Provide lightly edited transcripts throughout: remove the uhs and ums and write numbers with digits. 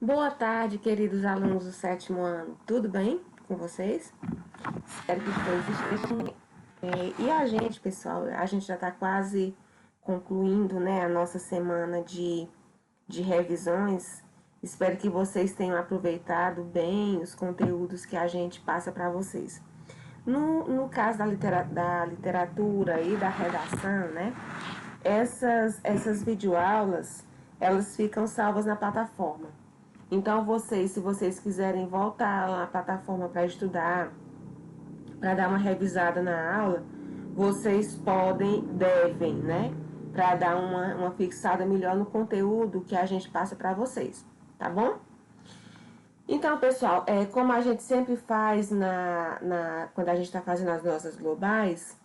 Boa tarde, queridos alunos do sétimo ano. Tudo bem com vocês? Espero que todos estejam bem. E a gente, pessoal, a gente já está quase concluindo, né, a nossa semana de revisões. Espero que vocês tenham aproveitado bem os conteúdos que a gente passa para vocês. No caso da literatura e da redação, né, essas videoaulas, elas ficam salvas na plataforma. Então, se vocês quiserem voltar lá na plataforma para estudar, para dar uma revisada na aula, vocês devem, né? Para dar uma fixada melhor no conteúdo que a gente passa para vocês, tá bom? Então, pessoal, como a gente sempre faz quando a gente está fazendo as nossas globais,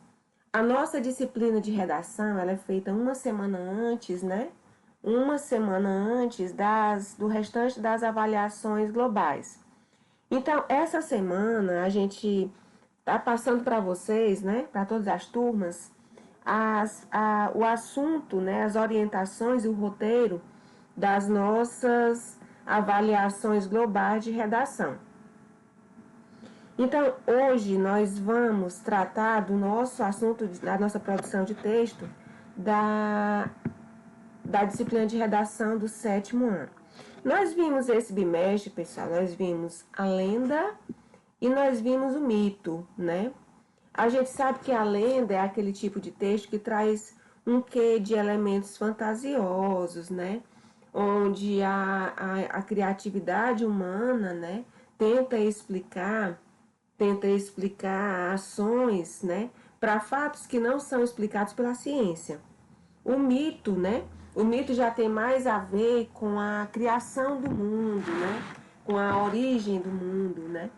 a nossa disciplina de redação ela é feita uma semana antes, né? Uma semana antes do restante das avaliações globais. Então, essa semana a gente está passando para vocês, né, para todas as turmas, o assunto, né, as orientações e o roteiro das nossas avaliações globais de redação. Então, hoje nós vamos tratar do nosso assunto, da nossa produção de texto, da disciplina de redação do sétimo ano. Nós vimos esse bimestre, pessoal, nós vimos a lenda e nós vimos o mito, né? A gente sabe que a lenda é aquele tipo de texto que traz um quê de elementos fantasiosos, né? Onde a criatividade humana, né, tenta explicar ações, né, para fatos que não são explicados pela ciência. O mito, né? O mito já tem mais a ver com a criação do mundo, né? Com a origem do mundo, né?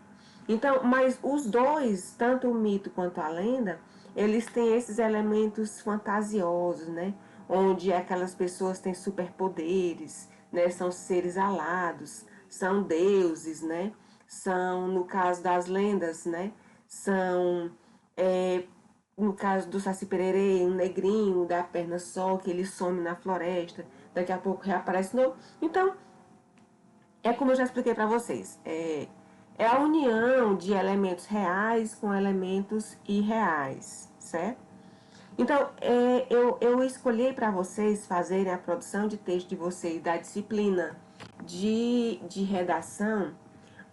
Então, mas os dois, tanto o mito quanto a lenda, eles têm esses elementos fantasiosos, né? Onde aquelas pessoas têm superpoderes, né? São seres alados, são deuses, né? São, no caso das lendas, né? São no caso do Saci Pererê, um negrinho da perna só, que ele some na floresta, daqui a pouco reaparece de novo. Então, é como eu já expliquei para vocês, é a união de elementos reais com elementos irreais, certo? Então, eu escolhi para vocês fazerem a produção de texto de vocês da disciplina de redação,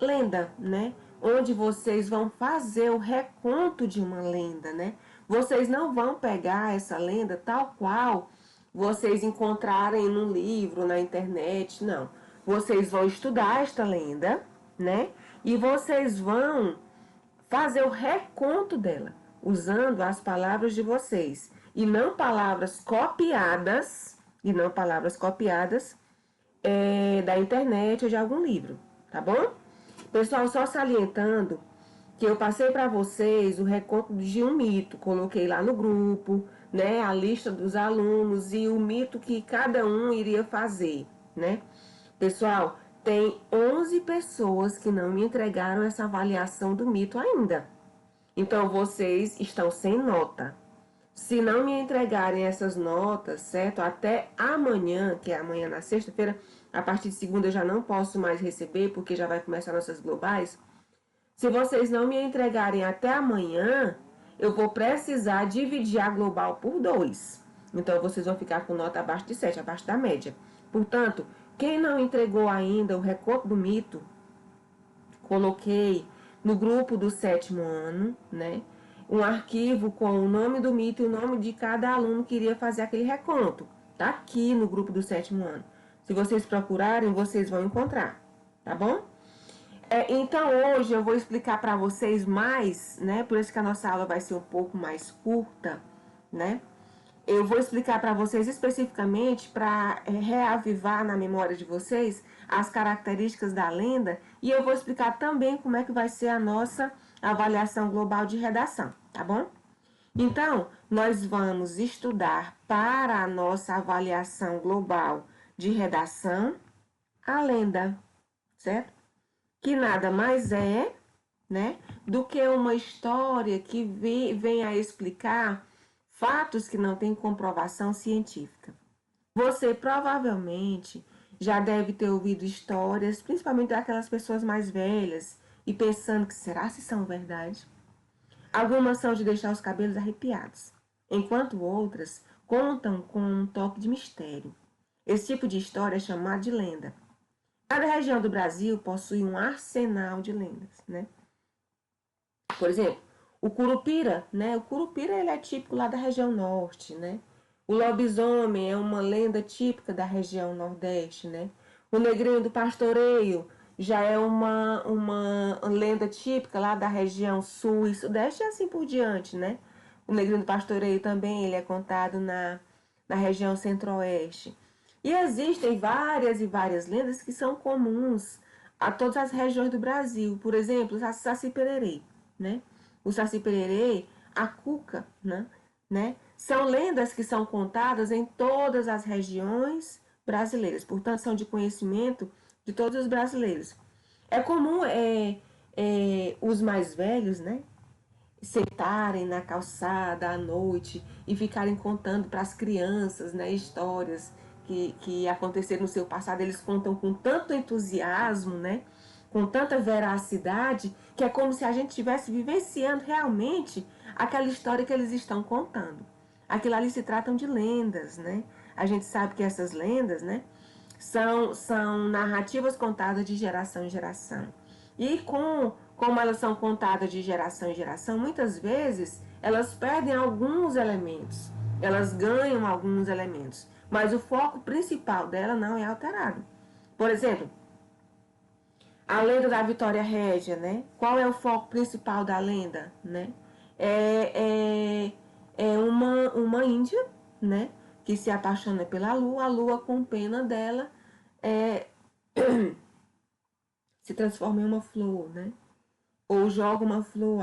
lenda, né? Onde vocês vão fazer o reconto de uma lenda, né? Vocês não vão pegar essa lenda tal qual vocês encontrarem num livro, na internet, não. Vocês vão estudar esta lenda, né? E vocês vão fazer o reconto dela, usando as palavras de vocês. E não palavras copiadas, da internet ou de algum livro, tá bom? Pessoal, só salientando que eu passei para vocês o reconto de um mito, coloquei lá no grupo, né, a lista dos alunos e o mito que cada um iria fazer, né? Pessoal, tem 11 pessoas que não me entregaram essa avaliação do mito ainda. Então, vocês estão sem nota. Se não me entregarem essas notas, certo? Até amanhã, que é amanhã na sexta-feira, a partir de segunda eu já não posso mais receber, porque já vai começar nossas globais. Se vocês não me entregarem até amanhã, eu vou precisar dividir a global por 2. Então, vocês vão ficar com nota abaixo de 7, abaixo da média. Portanto, quem não entregou ainda o reconto do mito, coloquei no grupo do sétimo ano, né? Um arquivo com o nome do mito e o nome de cada aluno que iria fazer aquele reconto. Tá aqui no grupo do sétimo ano. Se vocês procurarem, vocês vão encontrar, tá bom? Então hoje eu vou explicar para vocês mais, né? Por isso que a nossa aula vai ser um pouco mais curta, né? Eu vou explicar para vocês especificamente para reavivar na memória de vocês as características da lenda e eu vou explicar também como é que vai ser a nossa avaliação global de redação, tá bom? Então, nós vamos estudar para a nossa avaliação global de redação a lenda, certo? Que nada mais é, né, do que uma história que vem a explicar fatos que não têm comprovação científica. Você provavelmente já deve ter ouvido histórias, principalmente daquelas pessoas mais velhas, e pensando que será se são verdade? Algumas são de deixar os cabelos arrepiados, enquanto outras contam com um toque de mistério. Esse tipo de história é chamado de lenda. Cada região do Brasil possui um arsenal de lendas, né? Por exemplo, o Curupira, né? O Curupira ele é típico lá da região norte, né? O lobisomem é uma lenda típica da região nordeste, né? O negrinho do pastoreio já é uma lenda típica lá da região sul e sudeste e assim por diante, né? O negrinho do pastoreio também ele é contado na região centro-oeste. E existem várias e várias lendas que são comuns a todas as regiões do Brasil. Por exemplo, o Saci-Pererê, né? O Saci-Pererê, a Cuca, né? São lendas que são contadas em todas as regiões brasileiras. Portanto, são de conhecimento de todos os brasileiros. É comum os mais velhos, né? Sentarem na calçada à noite e ficarem contando para as crianças, né, histórias que aconteceram no seu passado. Eles contam com tanto entusiasmo, né, com tanta veracidade, que é como se a gente estivesse vivenciando realmente aquela história que eles estão contando. Aquilo ali se tratam de lendas, né? A gente sabe que essas lendas, né, são narrativas contadas de geração em geração. E como elas são contadas de geração em geração, muitas vezes elas perdem alguns elementos, elas ganham alguns elementos, mas o foco principal dela não é alterado. Por exemplo, a lenda da Vitória Régia, né? Qual é o foco principal da lenda, né? É uma índia, né? Que se apaixona pela lua, a lua com pena dela é, se transforma em uma flor, né? Ou joga uma flor.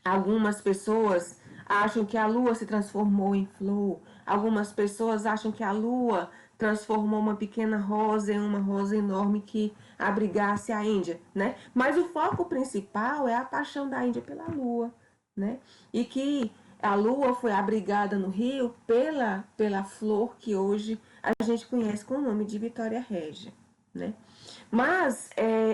Algumas pessoas acham que a lua se transformou em flor. Algumas pessoas acham que a lua transformou uma pequena rosa em uma rosa enorme que abrigasse a Índia, né? Mas o foco principal é a paixão da Índia pela lua, né? E que a lua foi abrigada no rio pela flor que hoje a gente conhece com o nome de Vitória Régia, né? Mas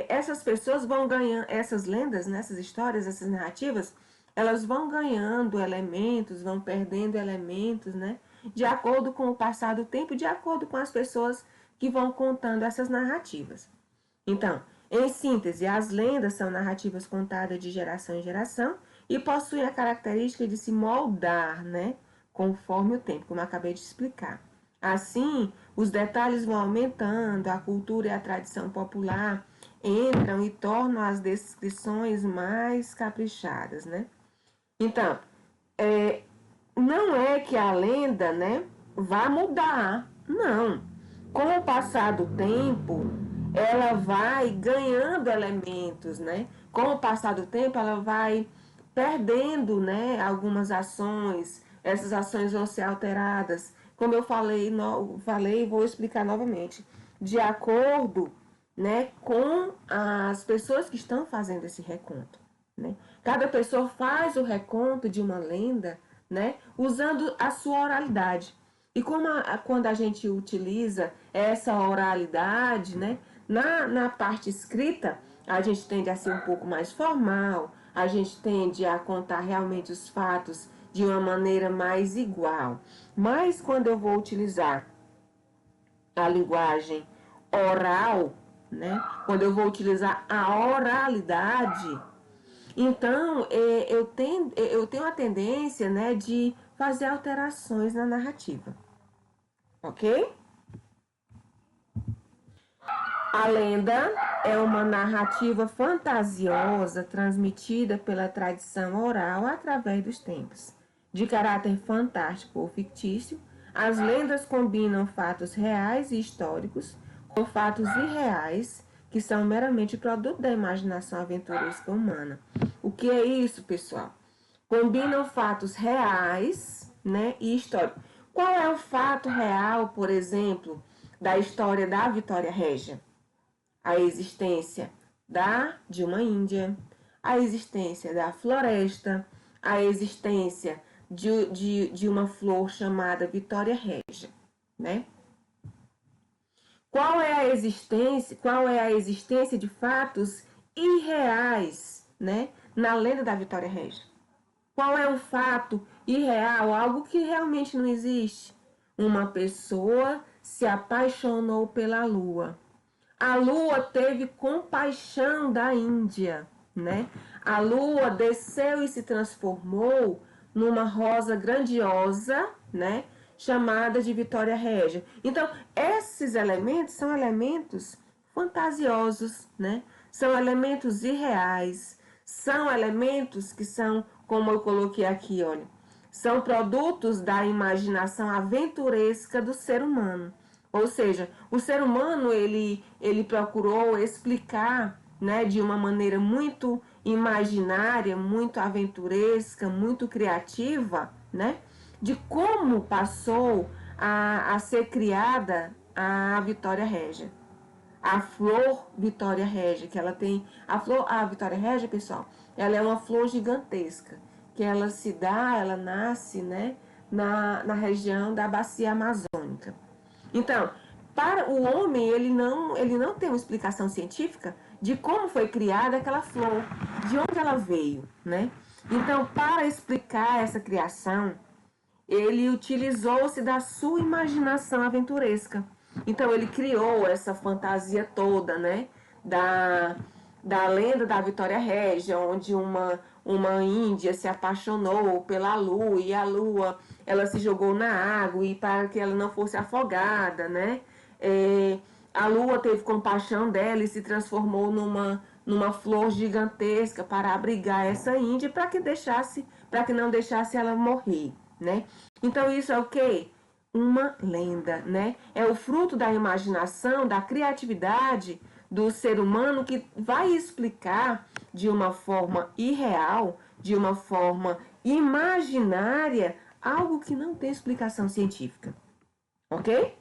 essas pessoas vão ganhando, essas lendas, né, essas histórias, essas narrativas, elas vão ganhando elementos, vão perdendo elementos, né? De acordo com o passar do tempo, de acordo com as pessoas que vão contando essas narrativas. Então, em síntese, as lendas são narrativas contadas de geração em geração e possuem a característica de se moldar, né? Conforme o tempo, como eu acabei de explicar. Assim, os detalhes vão aumentando, a cultura e a tradição popular entram e tornam as descrições mais caprichadas, né? Então, não é que a lenda, né, vá mudar, não. Com o passar do tempo, ela vai ganhando elementos, né? Com o passar do tempo, ela vai perdendo, né, algumas ações. Essas ações vão ser alteradas. Como eu falei, vou explicar novamente. De acordo, né, com as pessoas que estão fazendo esse reconto, né? Cada pessoa faz o reconto de uma lenda, né, usando a sua oralidade. E quando a gente utiliza essa oralidade, né, na parte escrita, a gente tende a ser um pouco mais formal, a gente tende a contar realmente os fatos de uma maneira mais igual. Mas quando eu vou utilizar a linguagem oral, né, quando eu vou utilizar a oralidade, então, eu tenho a tendência, né, de fazer alterações na narrativa, ok? A lenda é uma narrativa fantasiosa transmitida pela tradição oral através dos tempos. De caráter fantástico ou fictício, as lendas combinam fatos reais e históricos com fatos irreais, que são meramente produto da imaginação aventuresca humana. O que é isso, pessoal? Combinam fatos reais, né, e históricos. Qual é o fato real, por exemplo, da história da Vitória Régia? A existência de uma Índia, a existência da floresta, a existência de uma flor chamada Vitória Régia, né? Qual é a existência de fatos irreais, né, na lenda da Vitória Régia? Qual é um fato irreal, algo que realmente não existe? Uma pessoa se apaixonou pela lua. A lua teve compaixão da Índia, né? A lua desceu e se transformou numa rosa grandiosa, né? Chamada de Vitória Régia. Então, esses elementos são elementos fantasiosos, né? São elementos irreais, são elementos que são, como eu coloquei aqui, olha, são produtos da imaginação aventuresca do ser humano. Ou seja, o ser humano ele procurou explicar, né, de uma maneira muito imaginária, muito aventuresca, muito criativa, né, de como passou a ser criada a Vitória Régia. A flor Vitória Régia, que ela tem... A Vitória Régia, pessoal, ela é uma flor gigantesca, que ela se dá, ela nasce, né, na região da bacia amazônica. Então, para o homem, ele não tem uma explicação científica de como foi criada aquela flor, de onde ela veio, né? Então, para explicar essa criação, ele utilizou-se da sua imaginação aventuresca. Então, ele criou essa fantasia toda, né? Da lenda da Vitória Régia, onde uma índia se apaixonou pela lua e a lua ela se jogou na água e para que ela não fosse afogada, né? A lua teve compaixão dela e se transformou numa flor gigantesca para abrigar essa índia para que não deixasse ela morrer, né? Então isso é o quê? Uma lenda, né? É o fruto da imaginação, da criatividade do ser humano que vai explicar de uma forma irreal, de uma forma imaginária, algo que não tem explicação científica. Ok?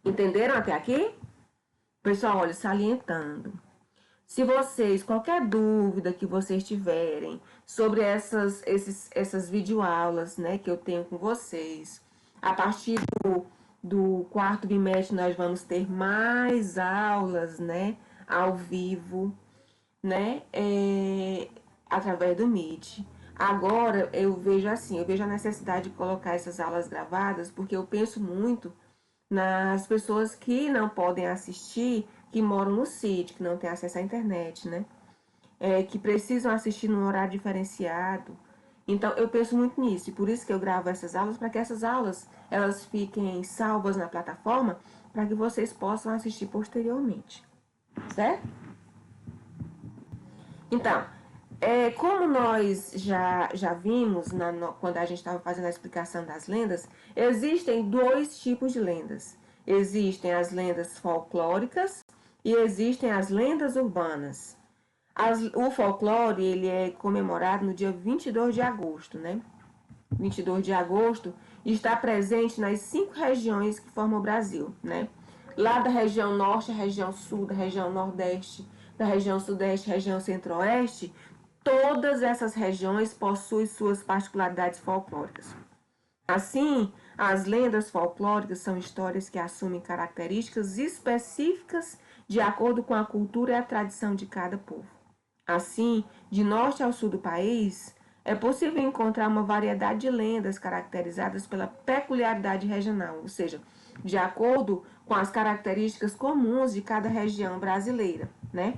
Entenderam até aqui? Pessoal, olha, salientando. Se vocês, qualquer dúvida que vocês tiverem sobre essas videoaulas, né, que eu tenho com vocês, a partir do quarto bimestre nós vamos ter mais aulas, né, ao vivo, né, através do Meet. Agora eu vejo a necessidade de colocar essas aulas gravadas, porque eu penso muito nas pessoas que não podem assistir, que moram no sítio, que não têm acesso à internet, né? Que precisam assistir num horário diferenciado. Então, eu penso muito nisso, e por isso que eu gravo essas aulas, para que essas aulas elas fiquem salvas na plataforma, para que vocês possam assistir posteriormente, certo? Então, como nós já vimos quando a gente estava fazendo a explicação das lendas, existem dois tipos de lendas. Existem as lendas folclóricas e existem as lendas urbanas. O folclore ele é comemorado no dia 22 de agosto, né? 22 de agosto está presente nas 5 regiões que formam o Brasil, né? Lá da região norte, região sul, da região nordeste, da região sudeste, região centro-oeste, todas essas regiões possuem suas particularidades folclóricas. Assim, as lendas folclóricas são histórias que assumem características específicas de acordo com a cultura e a tradição de cada povo. Assim, de norte ao sul do país, é possível encontrar uma variedade de lendas caracterizadas pela peculiaridade regional, ou seja, de acordo com as características comuns de cada região brasileira, né?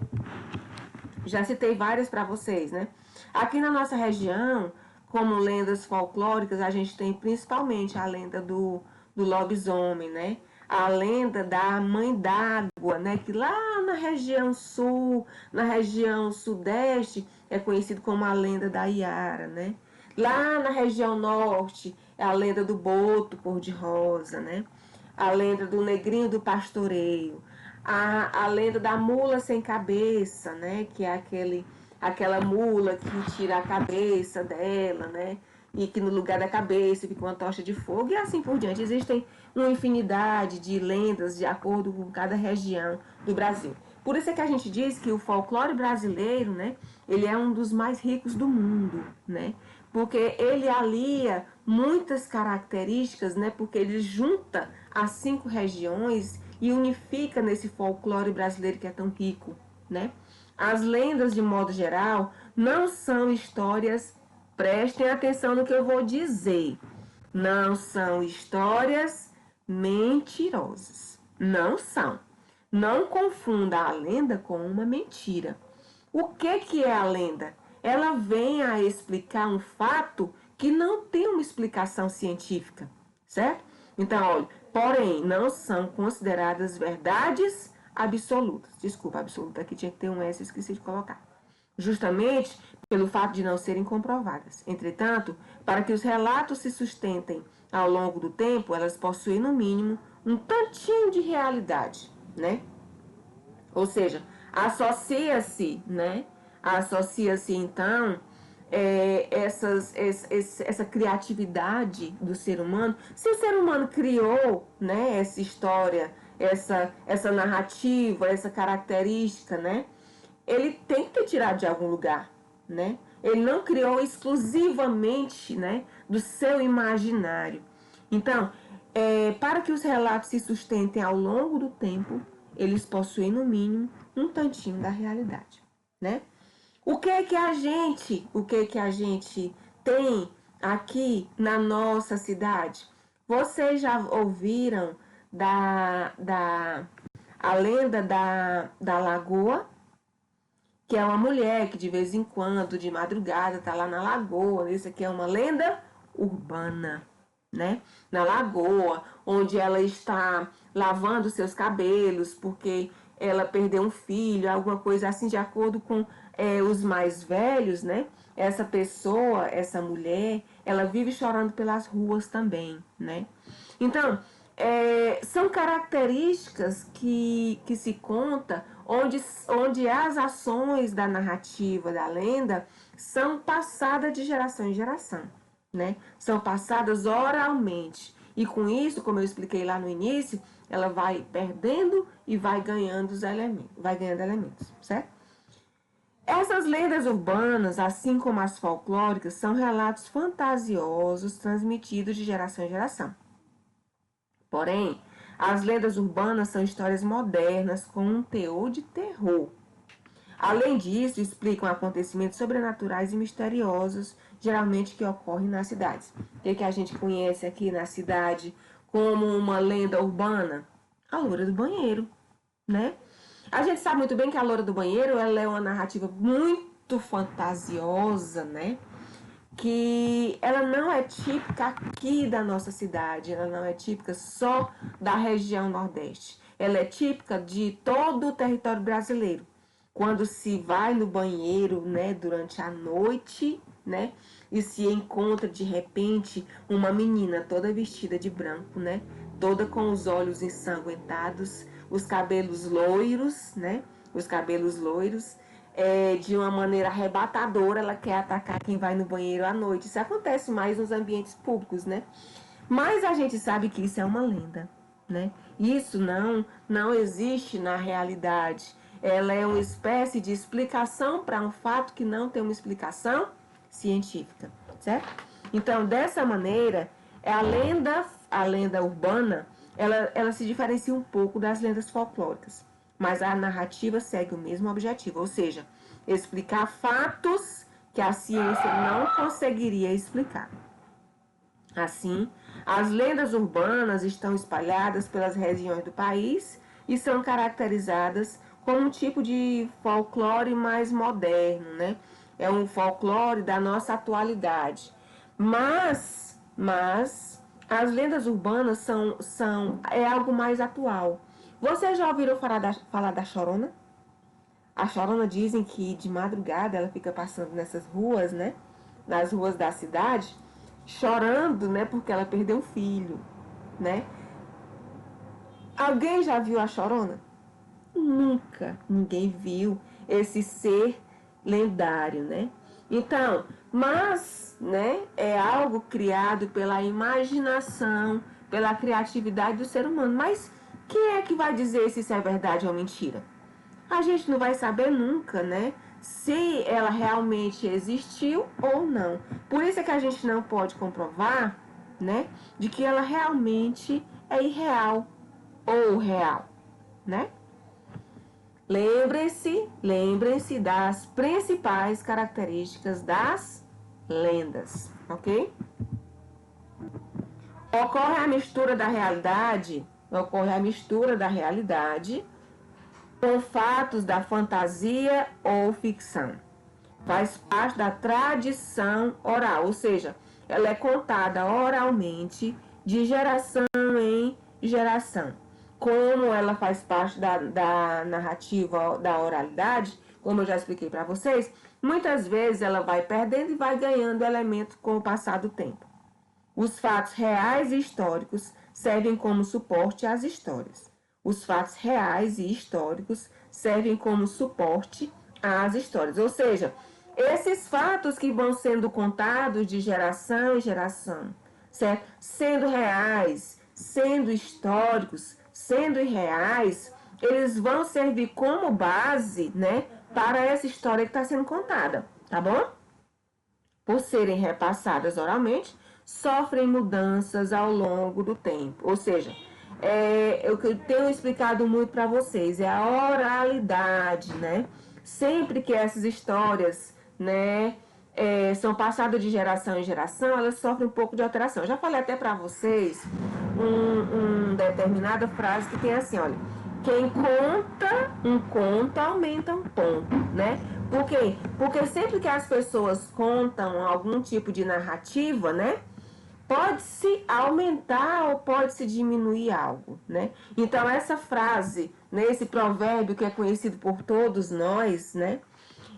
Já citei várias para vocês, né? Aqui na nossa região, como lendas folclóricas, a gente tem principalmente a lenda do lobisomem, né? A lenda da mãe d'água, né? Que lá na região sul, na região sudeste, é conhecido como a lenda da Iara, né? Lá na região norte, é a lenda do boto cor-de-rosa, né? A lenda do negrinho do pastoreio. A lenda da mula sem cabeça, né? Que é aquela mula que tira a cabeça dela, né? E que no lugar da cabeça fica uma tocha de fogo e assim por diante. Existem uma infinidade de lendas de acordo com cada região do Brasil. Por isso é que a gente diz que o folclore brasileiro, né? Ele é um dos mais ricos do mundo, né? porque ele alia muitas características, né? Porque ele junta as 5 regiões e unifica nesse folclore brasileiro que é tão rico, né? As lendas, de modo geral, não são histórias, prestem atenção no que eu vou dizer, não são histórias mentirosas. Não são. Não confunda a lenda com uma mentira. O que é a lenda? Ela vem a explicar um fato que não tem uma explicação científica, certo? Então, olha, porém, não são consideradas verdades absolutas. Desculpa, absoluta, aqui tinha que ter um S, eu esqueci de colocar. Justamente pelo fato de não serem comprovadas. Entretanto, para que os relatos se sustentem ao longo do tempo, elas possuem, no mínimo, um tantinho de realidade, né? Ou seja, associa-se, né? Associa-se, então, essa criatividade do ser humano. Se o ser humano criou, né, essa história, essa narrativa, essa característica, né? Ele tem que ter tirado de algum lugar, né? Ele não criou exclusivamente, né, do seu imaginário. Então, para que os relatos se sustentem ao longo do tempo, eles possuem, no mínimo, um tantinho da realidade, né? O que que a gente tem aqui na nossa cidade? Vocês já ouviram a lenda da lagoa? Que é uma mulher que de vez em quando, de madrugada, tá lá na lagoa. Isso aqui é uma lenda urbana, né? Na lagoa, onde ela está lavando seus cabelos, porque ela perdeu um filho, alguma coisa assim, de acordo com os mais velhos, né? Essa pessoa, essa mulher, ela vive chorando pelas ruas também, né? Então, são características que se conta onde as ações da narrativa, da lenda, são passadas de geração em geração, né? São passadas oralmente. E com isso, como eu expliquei lá no início, ela vai perdendo e vai ganhando elementos, certo? Essas lendas urbanas, assim como as folclóricas, são relatos fantasiosos transmitidos de geração em geração. Porém, as lendas urbanas são histórias modernas com um teor de terror. Além disso, explicam acontecimentos sobrenaturais e misteriosos, geralmente que ocorrem nas cidades. O que a gente conhece aqui na cidade como uma lenda urbana? A loura do banheiro, né? A gente sabe muito bem que a loura do banheiro, ela é uma narrativa muito fantasiosa, né? Que ela não é típica aqui da nossa cidade, ela não é típica só da região Nordeste. Ela é típica de todo o território brasileiro. Quando se vai no banheiro, né, durante a noite, né, e se encontra de repente uma menina toda vestida de branco, né, toda com os olhos ensanguentados, os cabelos loiros, né, os cabelos loiros, de uma maneira arrebatadora, ela quer atacar quem vai no banheiro à noite. Isso acontece mais nos ambientes públicos, né? Mas a gente sabe que isso é uma lenda, né? Isso não existe na realidade. Ela é uma espécie de explicação para um fato que não tem uma explicação científica, certo? Então, dessa maneira, a lenda urbana, ela se diferencia um pouco das lendas folclóricas, mas a narrativa segue o mesmo objetivo, ou seja, explicar fatos que a ciência não conseguiria explicar. Assim, as lendas urbanas estão espalhadas pelas regiões do país e são caracterizadas como um tipo de folclore mais moderno, né? É um folclore da nossa atualidade. Mas as lendas urbanas é algo mais atual. Vocês já ouviram falar da Chorona? A Chorona dizem que de madrugada ela fica passando nessas ruas, né? Nas ruas da cidade, chorando, né? Porque ela perdeu um filho, né? Alguém já viu a Chorona? Nunca ninguém viu esse ser lendário, né? Então, mas, né? É algo criado pela imaginação, pela criatividade do ser humano. Mas quem é que vai dizer se isso é verdade ou mentira? A gente não vai saber nunca, né? se ela realmente existiu ou não. Por isso é que a gente não pode comprovar, né, de que ela realmente é irreal ou real, né? Lembrem-se das principais características das lendas, ok? Ocorre a mistura da realidade com fatos da fantasia ou ficção. Faz parte da tradição oral, ou seja, ela é contada oralmente de geração em geração. Como ela faz parte da narrativa da oralidade, como eu já expliquei para vocês, muitas vezes ela vai perdendo e vai ganhando elementos com o passar do tempo. Os fatos reais e históricos servem como suporte às histórias. Os fatos reais e históricos servem como suporte às histórias. Ou seja, esses fatos que vão sendo contados de geração em geração, certo? Sendo reais, sendo históricos, sendo irreais, eles vão servir como base, né, para essa história que está sendo contada, tá bom? Por serem repassadas oralmente, sofrem mudanças ao longo do tempo. Ou seja, o que eu tenho explicado muito para vocês é a oralidade, né? Sempre que essas histórias, né, são passadas de geração em geração, elas sofrem um pouco de alteração. Eu já falei até para vocês uma determinada frase que tem assim, olha, quem conta um conto aumenta um ponto, né? Por quê? Porque sempre que as pessoas contam algum tipo de narrativa, né, pode-se aumentar ou pode-se diminuir algo, né? Então essa frase, né, esse provérbio que é conhecido por todos nós, né,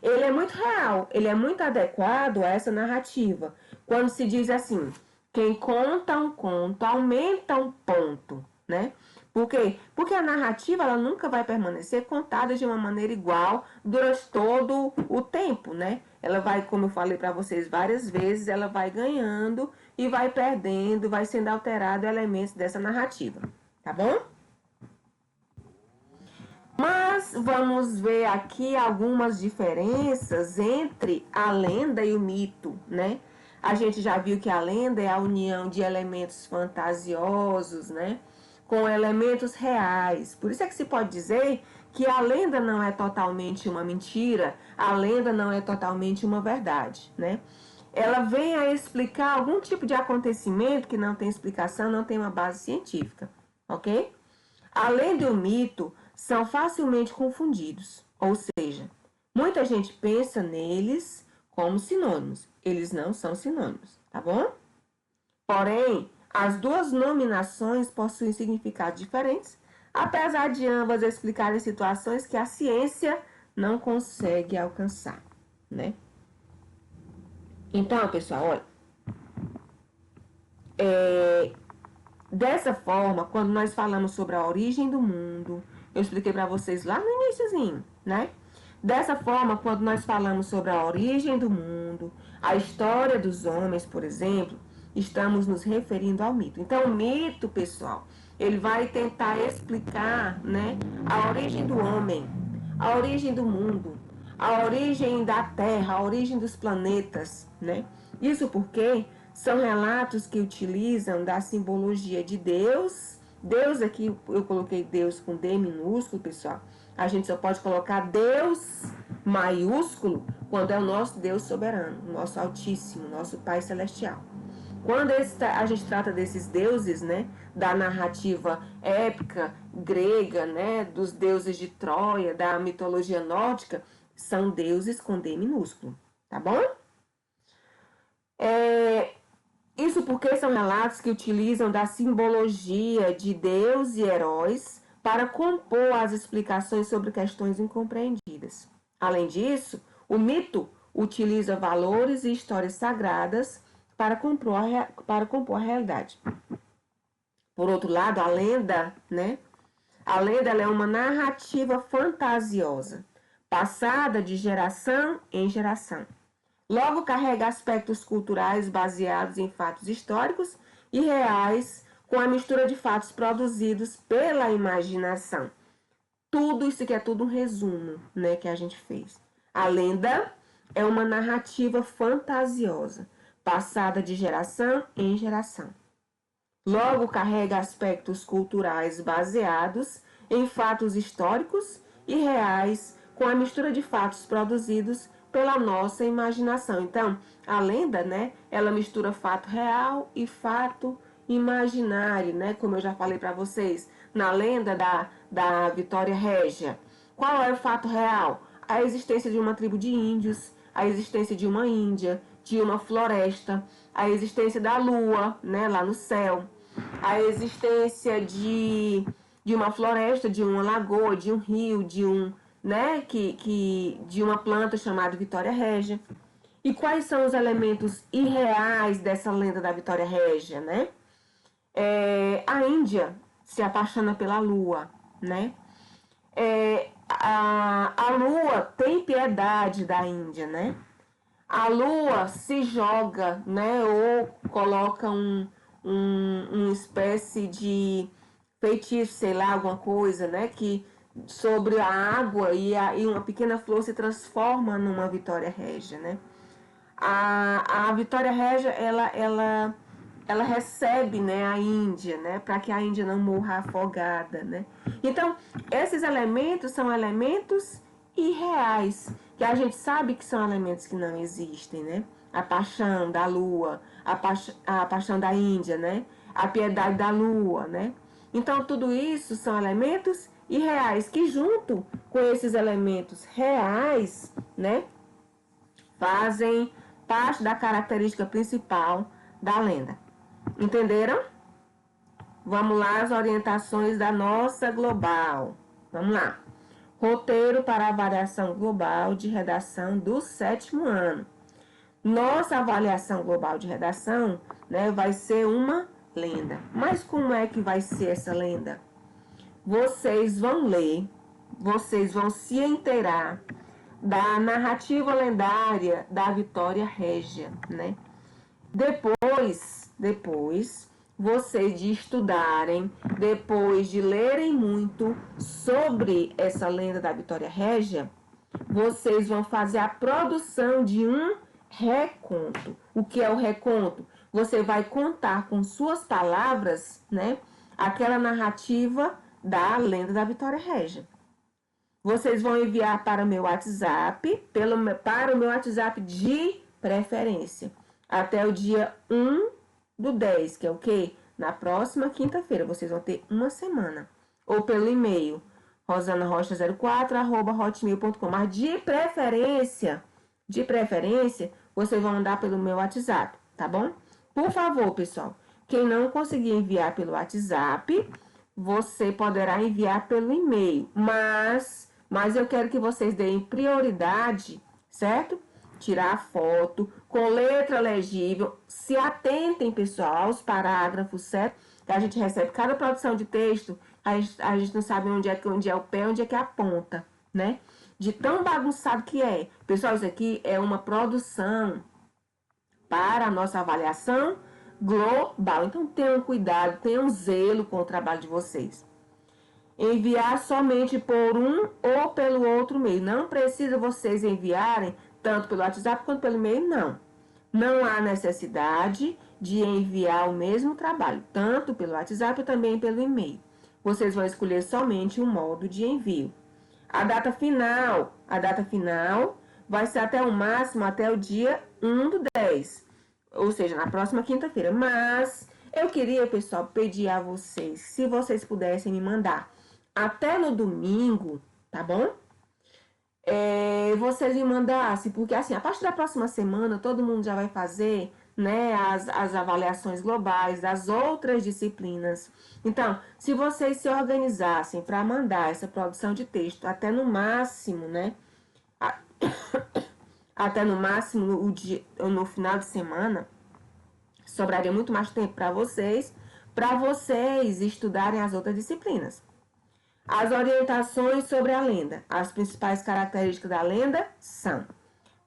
ele é muito real, ele é muito adequado a essa narrativa. Quando se diz assim, quem conta um conto aumenta um ponto, né? Por quê? Porque a narrativa ela nunca vai permanecer contada de uma maneira igual durante todo o tempo, né? Ela vai, como eu falei para vocês várias vezes, ela vai ganhando e vai perdendo, vai sendo alterado elementos dessa narrativa, tá bom? Mas vamos ver aqui algumas diferenças entre a lenda e o mito, né? A gente já viu que a lenda é a união de elementos fantasiosos, né, com elementos reais. Por isso é que se pode dizer que a lenda não é totalmente uma mentira, a lenda não é totalmente uma verdade, né? Ela vem a explicar algum tipo de acontecimento que não tem explicação, não tem uma base científica, ok? A lenda e o mito são facilmente confundidos, ou seja, muita gente pensa neles como sinônimos. Eles não são sinônimos, tá bom? Porém, as duas nominações possuem significados diferentes, apesar de ambas explicarem situações que a ciência não consegue alcançar, né? Então, pessoal, olha, dessa forma, quando nós falamos sobre a origem do mundo, eu expliquei para vocês lá no iníciozinho, né? Dessa forma, quando nós falamos sobre a origem do mundo, a história dos homens, por exemplo, estamos nos referindo ao mito. Então, o mito, pessoal, ele vai tentar explicar, né, a origem do homem, a origem do mundo, a origem da Terra, a origem dos planetas, né? Isso porque são relatos que utilizam da simbologia de Deus. Deus aqui, eu coloquei Deus com D minúsculo, pessoal. A gente só pode colocar Deus maiúsculo quando é o nosso Deus soberano, o nosso Altíssimo, nosso Pai Celestial. Quando a gente trata desses deuses, né, da narrativa épica grega, né, dos deuses de Troia, da mitologia nórdica, são deuses com D minúsculo, tá bom? Isso porque são relatos que utilizam da simbologia de Deus e heróis para compor as explicações sobre questões incompreendidas. Além disso, o mito utiliza valores e histórias sagradas para compor a realidade. Por outro lado, a lenda, né? A lenda ela é uma narrativa fantasiosa, passada de geração em geração. Logo, carrega aspectos culturais baseados em fatos históricos e reais, com a mistura de fatos produzidos pela imaginação. Tudo isso aqui é tudo um resumo, né, que a gente fez. A lenda é uma narrativa fantasiosa, passada de geração em geração. Logo, carrega aspectos culturais baseados em fatos históricos e reais, com a mistura de fatos produzidos pela nossa imaginação. Então, a lenda, né, ela mistura fato real e fato imaginário, né, como eu já falei para vocês, na lenda da Vitória Régia. Qual é o fato real? A existência de uma tribo de índios, a existência de uma Índia, de uma floresta, a existência da lua, né, lá no céu, a existência de uma floresta, de uma lagoa, de um rio, de um, né, de uma planta chamada Vitória Régia. E quais são os elementos irreais dessa lenda da Vitória Régia, né? A Índia se apaixona pela lua, né? A lua tem piedade da Índia, né? A lua se joga, né? Ou coloca uma espécie de feitiço, sei lá, alguma coisa, né? Que sobre a água e uma pequena flor se transforma numa Vitória Régia, né? A Vitória Régia, ela recebe, né, a Índia, né, para que a Índia não morra afogada, né. Então, esses elementos são elementos irreais, que a gente sabe que são elementos que não existem, né. A paixão da lua, a paixão da Índia, né, a piedade da lua, né. Então, tudo isso são elementos irreais que, junto com esses elementos reais, né, fazem parte da característica principal da lenda. Entenderam? Vamos lá, as orientações da nossa global. Vamos lá. Roteiro para avaliação global de redação do 7º ano. Nossa avaliação global de redação, né, vai ser uma lenda. Mas como é que vai ser essa lenda? Vocês vão ler, vocês vão se inteirar da narrativa lendária da Vitória Régia, né? Depois, vocês de estudarem, depois de lerem muito sobre essa lenda da Vitória Régia, vocês vão fazer a produção de um reconto. O que é o reconto? Você vai contar com suas palavras, né, aquela narrativa da lenda da Vitória Régia. Vocês vão enviar para o meu WhatsApp, para o meu WhatsApp de preferência, até o dia 1/10, que é o quê? Na próxima quinta-feira, vocês vão ter uma semana. Ou pelo e-mail, rosanarocha04@hotmail.com. Mas de preferência, vocês vão mandar pelo meu WhatsApp, tá bom? Por favor, pessoal, quem não conseguir enviar pelo WhatsApp, você poderá enviar pelo e-mail, mas eu quero que vocês deem prioridade, certo? Tirar a foto com letra legível. Se atentem, pessoal, aos parágrafos, certo? Que a gente recebe cada produção de texto, a gente não sabe onde é o pé, onde é que é a ponta, né? De tão bagunçado que é. Pessoal, isso aqui é uma produção para a nossa avaliação global. Então, tenham cuidado, tenham zelo com o trabalho de vocês. Enviar somente por um ou pelo outro meio. Não precisa vocês enviarem tanto pelo WhatsApp quanto pelo e-mail, não. Não há necessidade de enviar o mesmo trabalho, tanto pelo WhatsApp também pelo e-mail. Vocês vão escolher somente um modo de envio. A data final vai ser até o máximo, até o dia 1/10, ou seja, na próxima quinta-feira. Mas eu queria, pessoal, pedir a vocês, se vocês pudessem me mandar até no domingo, tá bom? Vocês me mandassem, porque assim, a partir da próxima semana, todo mundo já vai fazer, né, as avaliações globais das outras disciplinas. Então, se vocês se organizassem para mandar essa produção de texto até no máximo, né, até no máximo no final de semana, sobraria muito mais tempo para vocês estudarem as outras disciplinas. As orientações sobre a lenda. As principais características da lenda são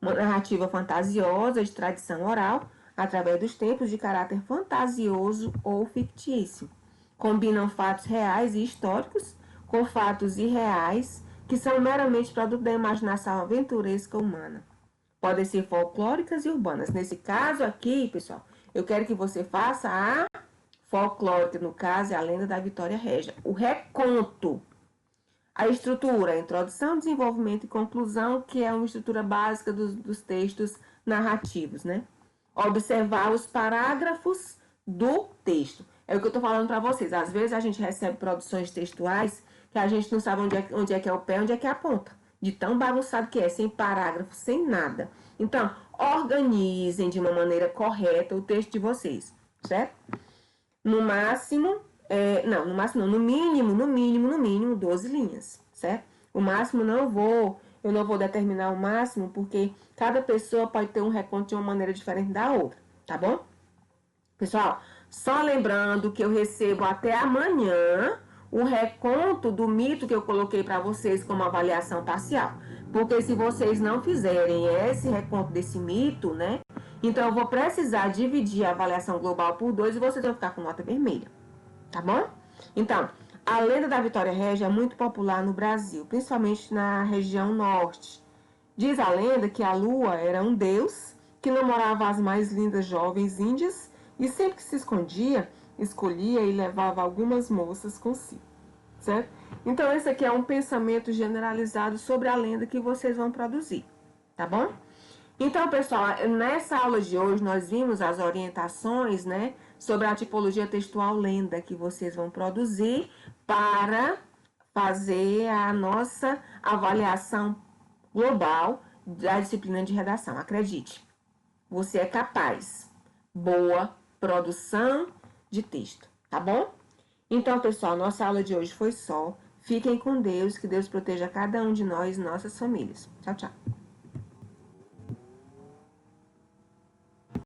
uma narrativa fantasiosa de tradição oral, através dos tempos de caráter fantasioso ou fictício. Combinam fatos reais e históricos com fatos irreais que são meramente produto da imaginação aventuresca humana. Podem ser folclóricas e urbanas. Nesse caso aqui, pessoal, eu quero que você faça a folclórica, no caso, é a lenda da Vitória Régia. O reconto. A estrutura, introdução, desenvolvimento e conclusão, que é uma estrutura básica dos textos narrativos, né? Observar os parágrafos do texto. É o que eu estou falando para vocês. Às vezes a gente recebe produções textuais que a gente não sabe onde é que é o pé, onde é que é a ponta. De tão bagunçado que é, sem parágrafo, sem nada. Então, organizem de uma maneira correta o texto de vocês, certo? No máximo, no mínimo, 12 linhas, certo? O máximo eu não vou determinar o máximo, porque cada pessoa pode ter um reconto de uma maneira diferente da outra, tá bom? Pessoal, só lembrando que eu recebo até amanhã o reconto do mito que eu coloquei para vocês como avaliação parcial. Porque se vocês não fizerem esse reconto desse mito, né? Então eu vou precisar dividir a avaliação global por 2 e vocês vão ficar com nota vermelha. Tá bom? Então, a lenda da Vitória Régia é muito popular no Brasil, principalmente na região norte. Diz a lenda que a lua era um deus que namorava as mais lindas jovens índias e sempre que se escondia, escolhia e levava algumas moças consigo, certo? Então, esse aqui é um pensamento generalizado sobre a lenda que vocês vão produzir, tá bom? Então, pessoal, nessa aula de hoje nós vimos as orientações, né, sobre a tipologia textual lenda que vocês vão produzir para fazer a nossa avaliação global da disciplina de redação. Acredite, você é capaz. Boa produção de texto, tá bom? Então, pessoal, nossa aula de hoje foi só. Fiquem com Deus, que Deus proteja cada um de nós e nossas famílias. Tchau, tchau.